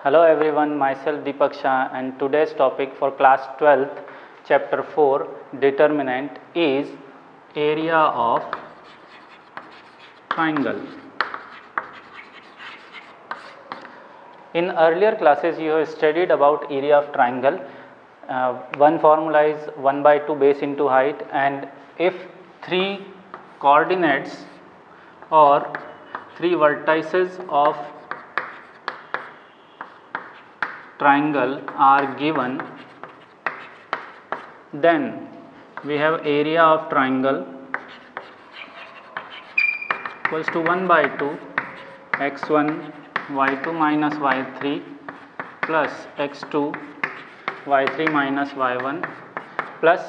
Hello everyone, myself Deepak Shah, and today's topic for class 12th, chapter 4, determinant is area of triangle. In earlier classes you have studied about area of triangle. One formula is 1 by 2 base into height, and if three coordinates or three vertices of triangle are given, then we have area of triangle equals to 1 by 2 x1 y2 minus y3 plus x2 y3 minus y1 plus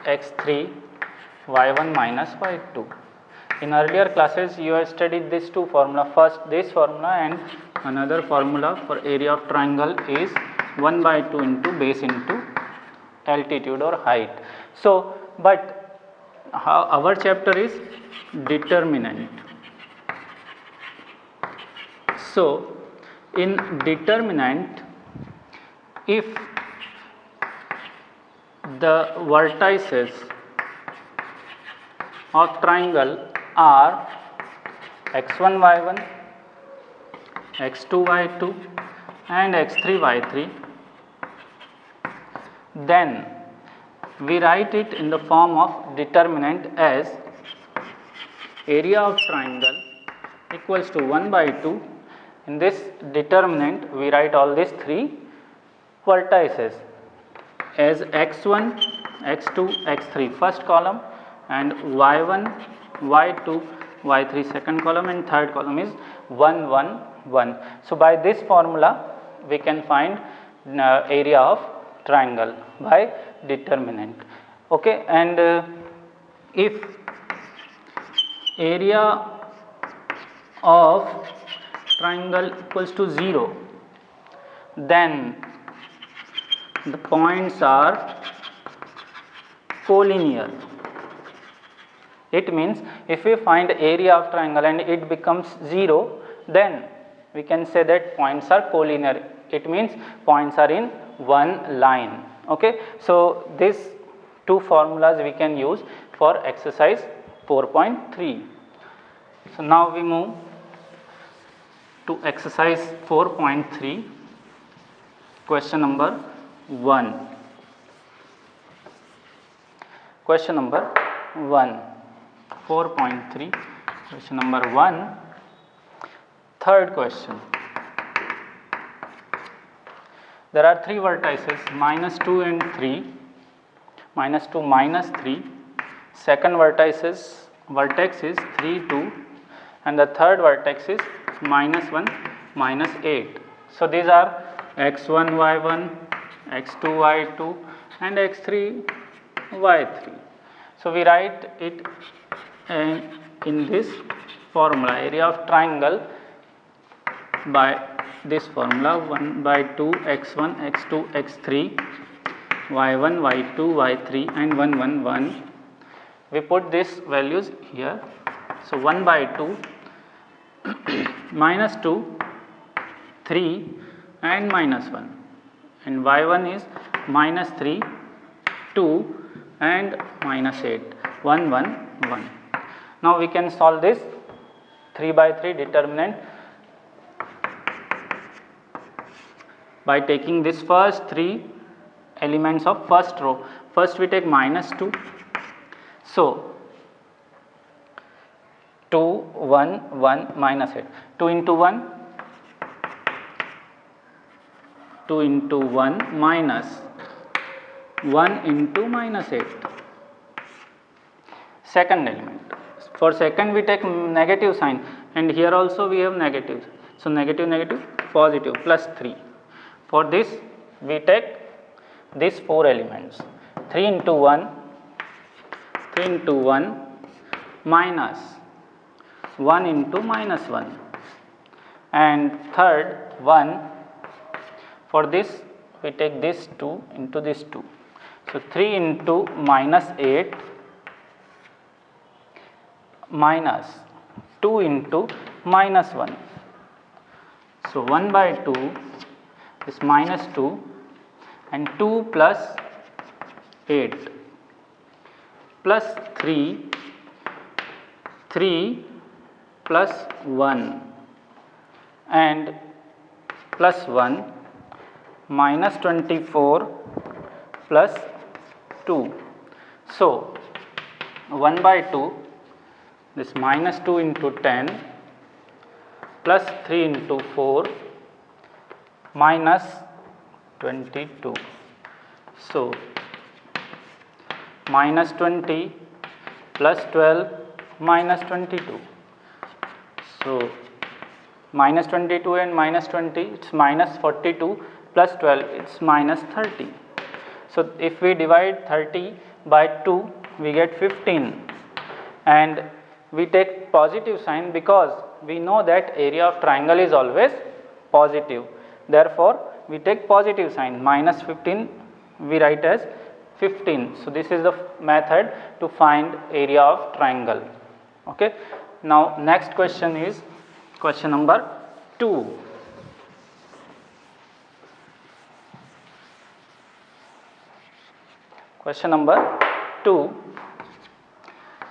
x3 y1 minus y2. In earlier classes you have studied these two formula. First this formula, and another formula for area of triangle is 1 by 2 into base into altitude or height. So, but our chapter is determinant. So, in determinant, if the vertices of triangle are x1 y1, x2 y2 and x3 y3, then we write it in the form of determinant as area of triangle equals to 1 by 2. In this determinant we write all these three vertices as x1, x2, x3 first column, and y1, y2, y3 second column, and third column is 1, 1, 1. So, by this formula we can find area of triangle by determinant. Okay, and if area of triangle equals to 0, then the points are collinear. It means if we find area of triangle and it becomes 0, then we can say that points are collinear. It means points are in one line. Okay, so these two formulas we can use for exercise 4.3. So now we move to exercise 4.3, question number 1. Question number 1, 4.3, question number 1, third question. There are three vertices minus 2 and 3, minus 2 minus 3, second vertex is 3 2, and the third vertex is minus 1 minus 8. So these are x1 y1, x2 y2 and x3 y3. So we write it in this formula, area of triangle by this formula 1 by 2 x1 x2 x3 y1 y2 y3 and 1 1 1. We put these values here. So 1 by 2 minus 2 3 and minus 1, and y1 is minus 3 2 and minus 8 1 1 1. Now we can solve this 3 by 3 determinant by taking this first three elements of first row. First we take minus 2. So 2 1 1 minus 8, 2 into 1, 2 into 1 minus 1 into minus 8. Second element, for second we take negative sign, and here also we have negative. So negative negative positive plus 3. For this we take these four elements, 3 into 1, 3 into 1 minus 1 into minus 1, and third 1. For this we take this 2 into this 2. So 3 into minus 8 minus 2 into minus 1. So 1 by 2 this minus 2 and 2 plus 8 plus 3, 3 plus 1 and plus 1 minus 24 plus 2. So, 1 by 2, this minus 2 into 10 plus 3 into 4 minus 22. So, minus 20 plus 12 minus 22. So, minus 22 and minus 20, it is minus 42 plus 12, it is minus 30. So, if we divide 30 by 2, we get 15, and we take positive sign because we know that area of triangle is always positive. Therefore, we take positive sign, minus 15 we write as 15. So, this is the method to find area of triangle. Okay. Now, next question is question number 2. Question number 2.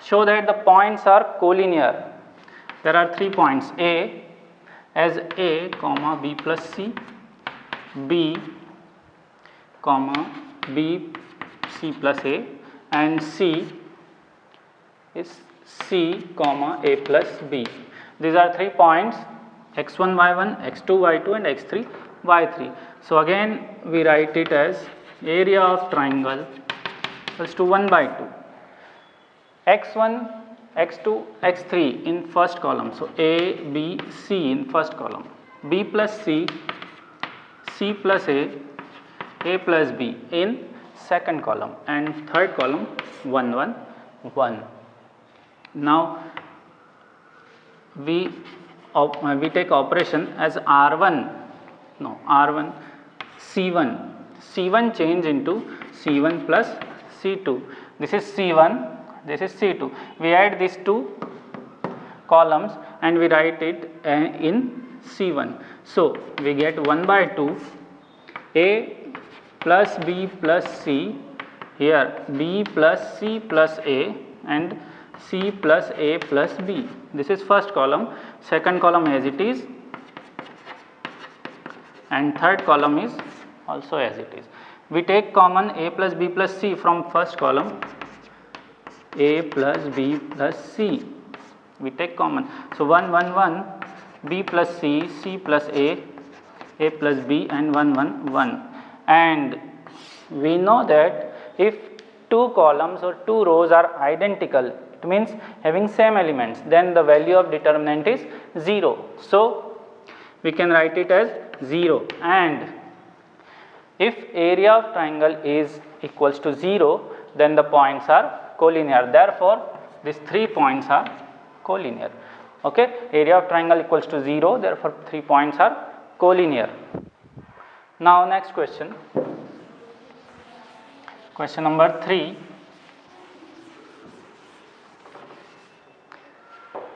Show that the points are collinear. There are 3 points: A as A, comma B plus C, B, comma B C plus A, and C is C, comma A plus B. These are 3 points: x1 y1, x2 y2 and x3 y3. So, again we write it as area of triangle equals to 1 by 2. x1, x2, x3 in first column. So, A, B, C in first column, B plus C, C plus A plus B in second column, and third column 1, 1, 1. Now, we take operation as R1, C1 change into C1 plus C2. This is C1, this is C2. We add these 2 columns and we write it in C1. So, we get 1 by 2 A plus B plus C, here B plus C plus A and C plus A plus B. This is first column, second column as it is, and third column is also as it is. We take common A plus B plus C from first column, A plus B plus C, we take common. So, 1, 1, 1, B plus C, C plus A plus B and 1, 1, 1. And we know that if 2 columns or 2 rows are identical, it means having same elements, then the value of determinant is 0. So, we can write it as 0, and if area of triangle is equals to 0, then the points are collinear. Therefore, these 3 points are collinear. Okay, area of triangle equals to 0, therefore 3 points are collinear. Now, next question. Question number 3.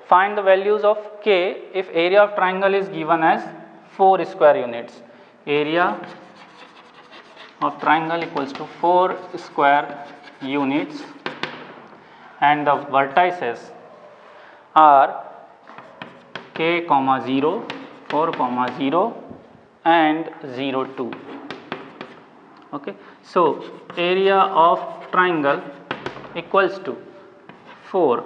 Find the values of K if area of triangle is given as 4 square units. Area of triangle equals to 4 square units, and the vertices are K, 0, 4, 0 and 0, 2. Okay. So, area of triangle equals to 4,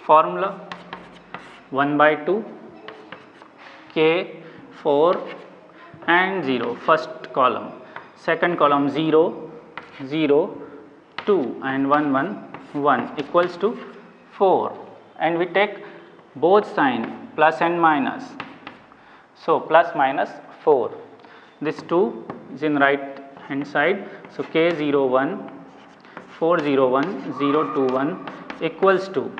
formula 1 by 2, K, 4 and 0, first column, second column 0, 0, 2 and 1, 1, 1 equals to 4, and we take both sign plus and minus. So, plus minus 4, this 2 is in right hand side. So, K 0 1, 4 0 1, 0 2 1 equals to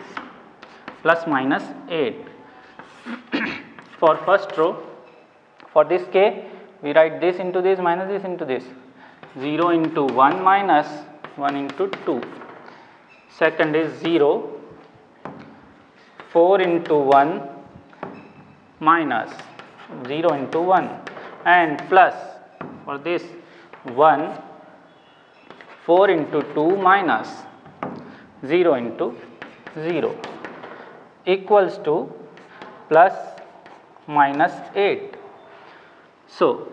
plus minus 8. For first row, for this K, we write this into this minus this into this, 0 into 1 minus 1 into 2. Second is 0, 4 into 1 minus 0 into 1. and plus for this 1 4 into 2 minus 0 into 0 equals to plus minus 8. So,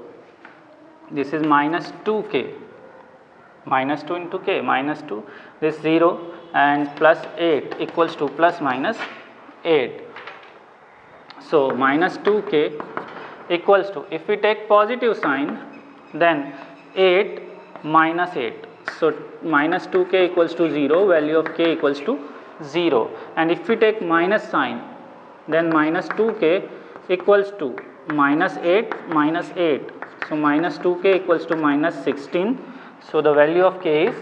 this is minus 2k, minus 2 into k, minus 2, this 0 and plus 8 equals to plus minus 8. So, minus 2k equals to, if we take positive sign, then 8 minus 8. So, minus 2k equals to 0, value of k equals to 0, and if we take minus sign, then minus 2k equals to minus 8 minus 8. So, minus 2k equals to minus 16. So, the value of k is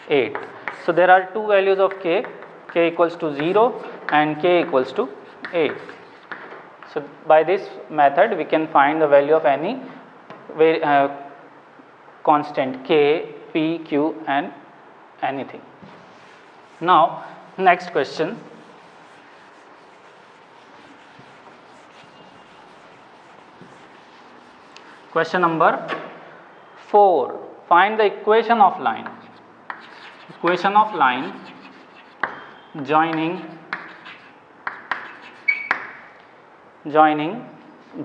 8. So, there are two values of k equals to 0 and k equals to 8. So, by this method we can find the value of any constant k, p, q and anything. Now, next question. Question number 4. Find the equation of line. Equation of line joining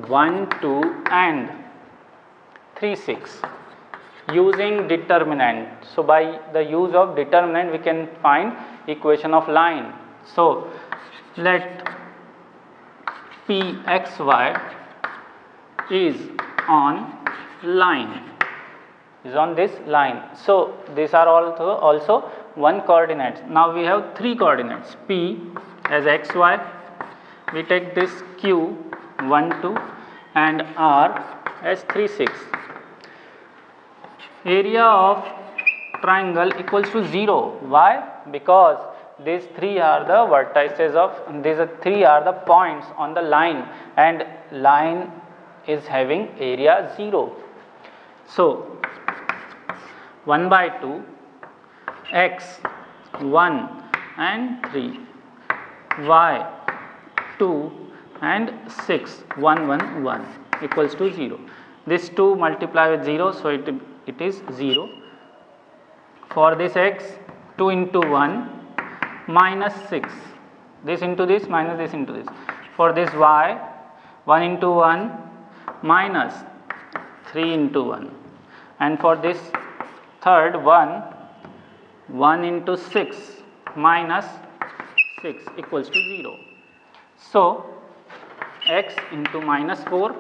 1, 2 and 3, 6 using determinant. So, by the use of determinant we can find equation of line. So, let Pxy is on line, is on this line. So, these are also one coordinates. Now, we have three coordinates, P as xy, we take this Q 1, 2 and R as 3, 6. Area of triangle equals to 0. Why? Because these three are the vertices of, these three are the points on the line, and line is having area 0. So, 1 by 2 x 1 and 3 y 2 and 6 1 1 1 equals to 0. This 2 multiply with 0, so it is 0. For this x, 2 into 1 minus 6, this into this minus this into this. For this y, 1 into 1 minus 3 into 1, and for this third 1 into 6 minus 6 equals to 0. So, x into minus 4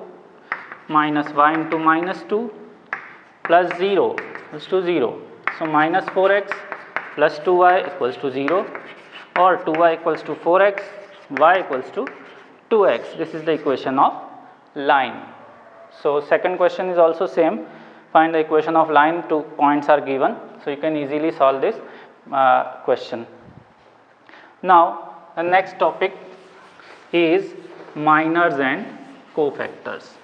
minus y into minus 2 plus 0 is to 0. So, minus 4x plus 2y equals to 0, or 2y equals to 4x, y equals to 2x. This is the equation of line. So, second question is also same. Find the equation of line, 2 points are given. So, you can easily solve this question. Now, the next topic is minors and cofactors.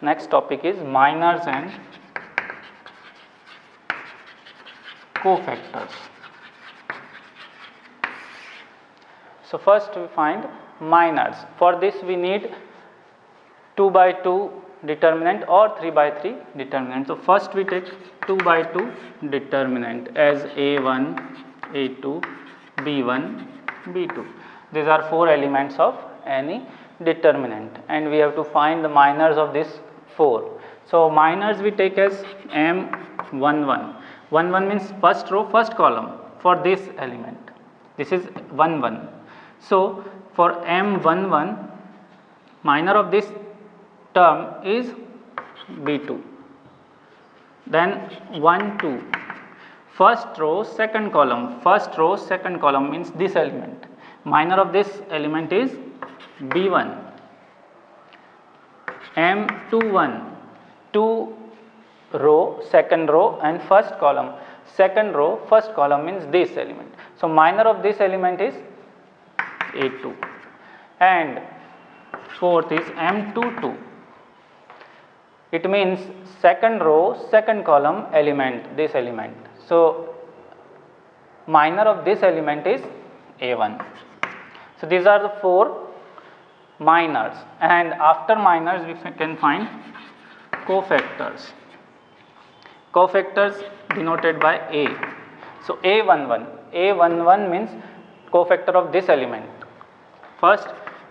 Next topic is minors and cofactors. So, first we find minors. For this we need 2 by 2 determinant or 3 by 3 determinant. So, first we take 2 by 2 determinant as A1, A2, B1, B2. These are 4 elements of any determinant, and we have to find the minors of this 4. So, minors we take as M11. 11 means first row, first column for this element. This is 11. So, for M11, minor of this term is B2. Then 1, 2. First row, second column. First row, second column means this element. Minor of this element is B1. M21, 2 row, second row and first column. Second row, first column means this element. So, minor of this element is A2. And fourth is M22. It means second row, second column element, this element. So, minor of this element is A1. So, these are the 4 minors, and after minors we can find cofactors. Cofactors denoted by A. So A11 means cofactor of this element. First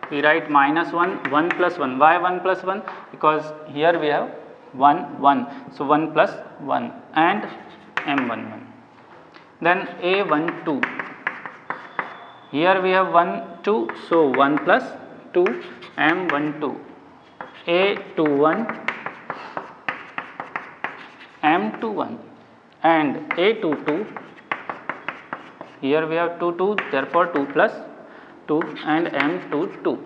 we write minus 1, 1 plus 1. Why 1 plus 1? Because here we have 1, 1. So 1 plus 1 and M11. Then A12. Here we have 1, 2. So 1 plus 2 M12. A21. M21 and A22. Here we have 2, 2. Therefore 2 plus 2 and M22.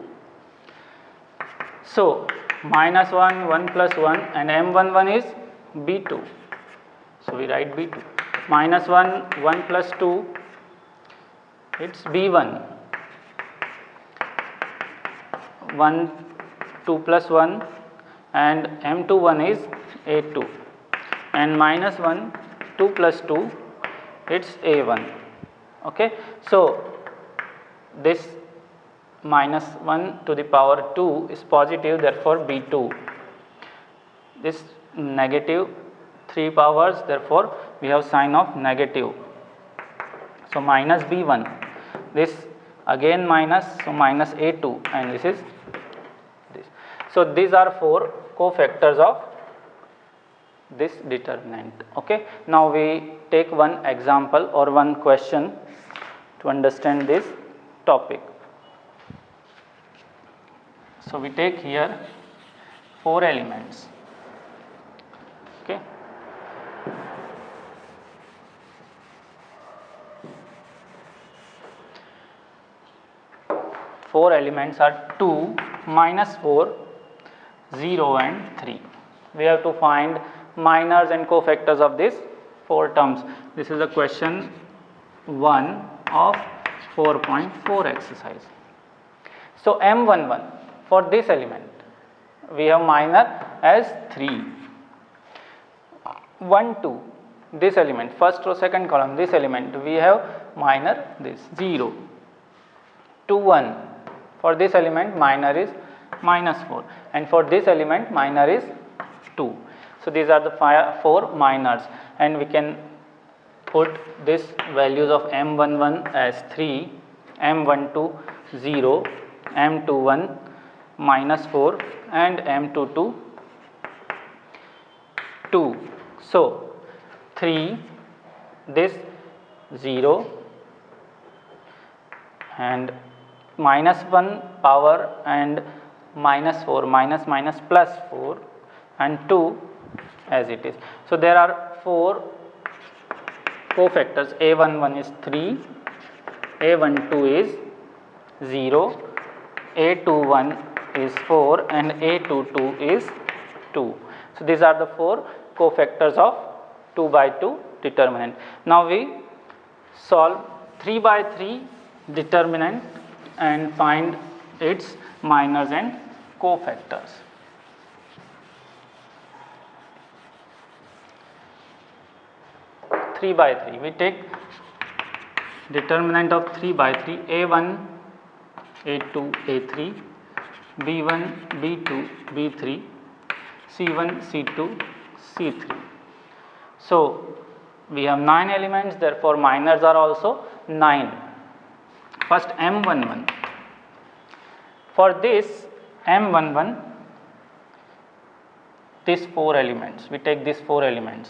So minus 1, 1 plus 1 and M11 is B2. So we write B2. Minus 1, 1 plus 2, it's B1. 1, 2 plus 1 and M21 is A2. And minus 1, 2 plus 2, it's A1. Okay. So this minus 1 to the power 2 is positive, therefore B2. This negative 3 powers, therefore we have sign of negative. So minus B1. This again minus, so minus A2, and this is this. So these are 4 cofactors of this determinant. Okay. Now we take one example or one question to understand this topic. So we take here 4 elements. Okay. Four elements are 2, minus 4, 0 and 3. We have to find minors and cofactors of these 4 terms. This is a question 1 of 4.4 exercise. So M11, for this element we have minor as 3. 1, 2, this element, first row second column, this element we have minor this 0. 2, 1, for this element minor is minus 4, and for this element minor is 2. So these are the 4 minors, and we can put this values of M11 as 3, M12 0, M21 minus 4 and M22 2. So 3, this 0 and minus 1 power and minus 4, minus minus plus 4 and 2 as it is. So there are 4 cofactors. A11 is 3, A12 is 0, A21 is 4 and A22 is 2. So these are the 4 cofactors of 2 by 2 determinant. Now we solve 3 by 3 determinant and find its minors and cofactors. Three by 3. We take determinant of 3 by 3, A1, A2, A3, B1, B2, B3, C1, C2, C3. So we have 9 elements, therefore minors are also 9. First M11. For this M11, these 4 elements, we take these 4 elements,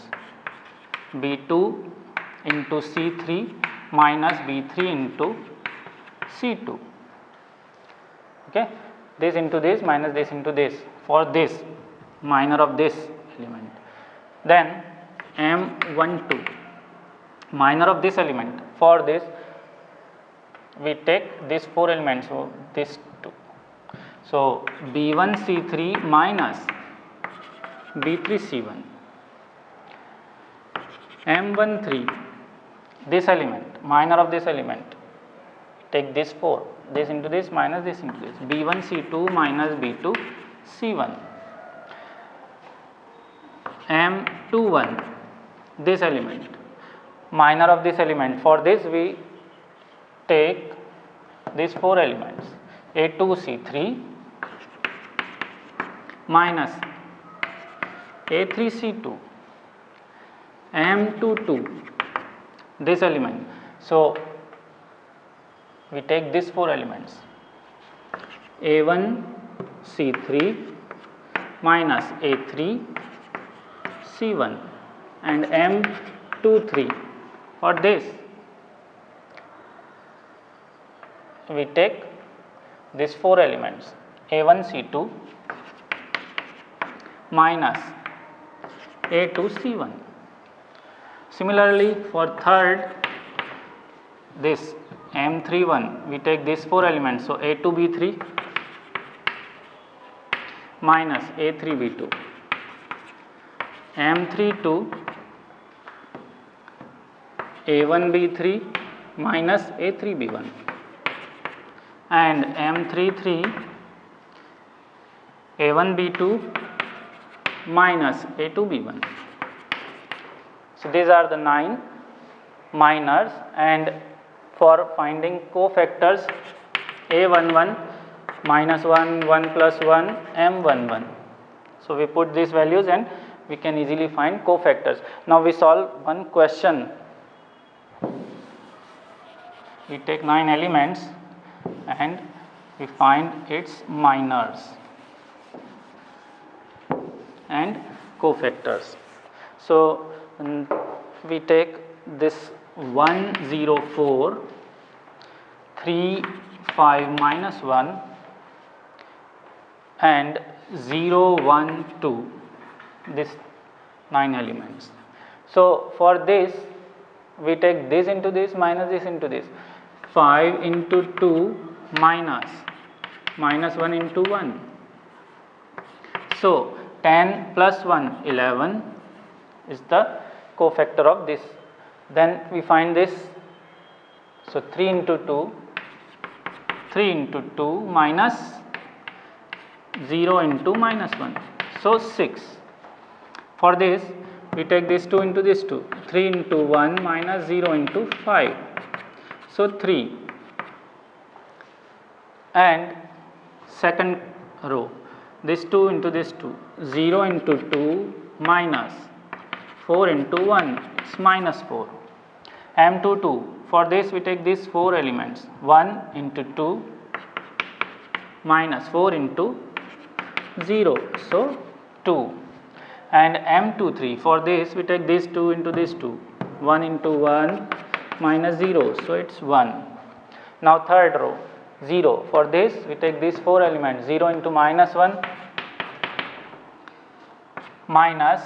B2 into C3 minus B3 into C2. Okay, this into this minus this into this, for this minor of this element. Then M12, minor of this element. For this we take these 4 elements, so this 2. So B1 C3 minus B3 C1. M13, this element, minor of this element, take this 4, this into this minus this into this, B1 C2 minus B2 C1. M21, this element, minor of this element. For this we take these 4 elements, A2 C3 minus A3C2 M22 this element. So we take these 4 elements A1C3 minus A3C1 and M23. For this we take these 4 elements A1C2 minus A2C1. Similarly, for third, this M31, we take these 4 elements. So, A2B3 minus A3B2, M32, A1B3 minus A3B1 and M33, A1B2 minus A2B1. So, these are the 9 minors, and for finding cofactors A11 minus 1, 1 plus 1, M11. So, we put these values and we can easily find cofactors. Now, we solve one question. We take 9 elements and we find its minors and cofactors. So, we take this 104, 3, 5 minus 1 and 0, 1, 2, this 9 elements. So, for this we take this into this minus this into this, 5 into 2 minus 1 into 1. So, 10 plus 1, 11 is the cofactor of this. Then we find this. So, 3 into 2 minus 0 into minus 1. So, 6. For this we take this 2 into this 2, 3 into 1 minus 0 into 5. So, 3. And second row, this 2 into this 2, 0 into 2 minus 4 into 1, it's minus 4. M22, for this we take these 4 elements, 1 into 2 minus 4 into 0, so 2. And M23, for this we take this 2 into this 2, 1 into 1 minus 0, so it's 1. Now third row, 0, for this we take these 4 elements, 0 into minus 1 minus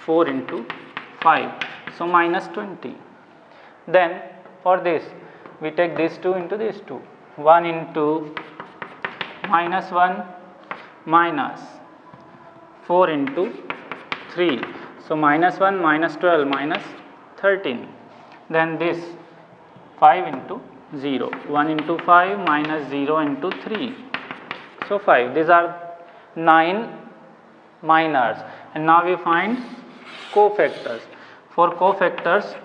4 into 5, so minus 20. Then for this we take this 2 into this 2, 1 into minus 1 minus 4 into 3, so minus 1 minus 12 minus 13. Then this 5 into 0, 1 into 5 minus 0 into 3, so 5. These are 9 minors, and now we find cofactors. For cofactors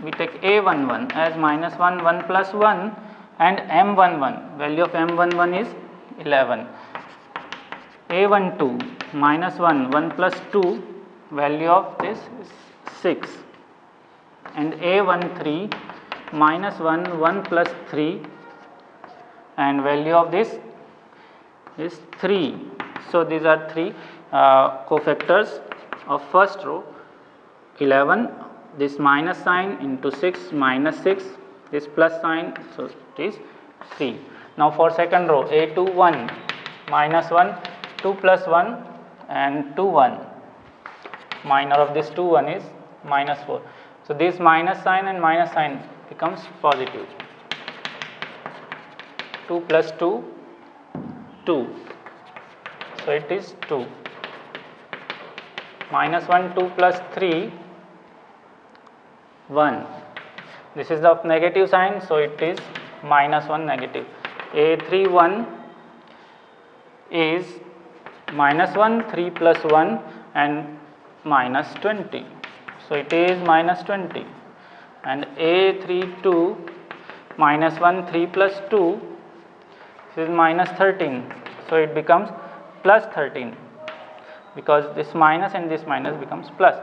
we take A11 as minus 1, 1 plus 1 and M11, value of M11 is 11. A12 minus 1, 1 plus 2, value of this is 6. And A13 minus 1, 1 plus 3 and value of this is 3. So, these are 3 cofactors of first row, 11, this minus sign into 6 minus 6, this plus sign, so it is 3. Now, for second row, A21 minus 1, 2 plus 1 and 2 1, minor of this 2 1 is minus 4. So, this minus sign and minus sign becomes positive. 2 plus 2, 2. So, it is 2. Minus 1, 2 plus 3, 1. This is the negative sign, so it is minus 1 negative. A31 is minus 1, 3 plus 1 and minus 20. So, it is minus 20. And A32 minus 1, 3 plus 2, this is minus 13. So it becomes plus 13 because this minus and this minus becomes plus.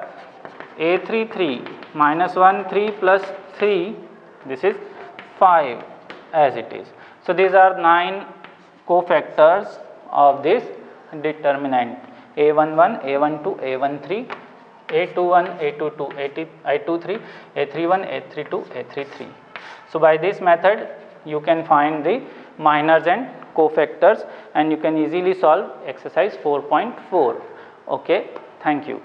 A3 3 minus 1 3 plus 3, this is 5 as it is. So these are 9 cofactors of this determinant A11, A12, A13, A21, A22, A23, A31, A32, A33. So by this method you can find the minors and cofactors and you can easily solve exercise 4.4. Okay, thank you.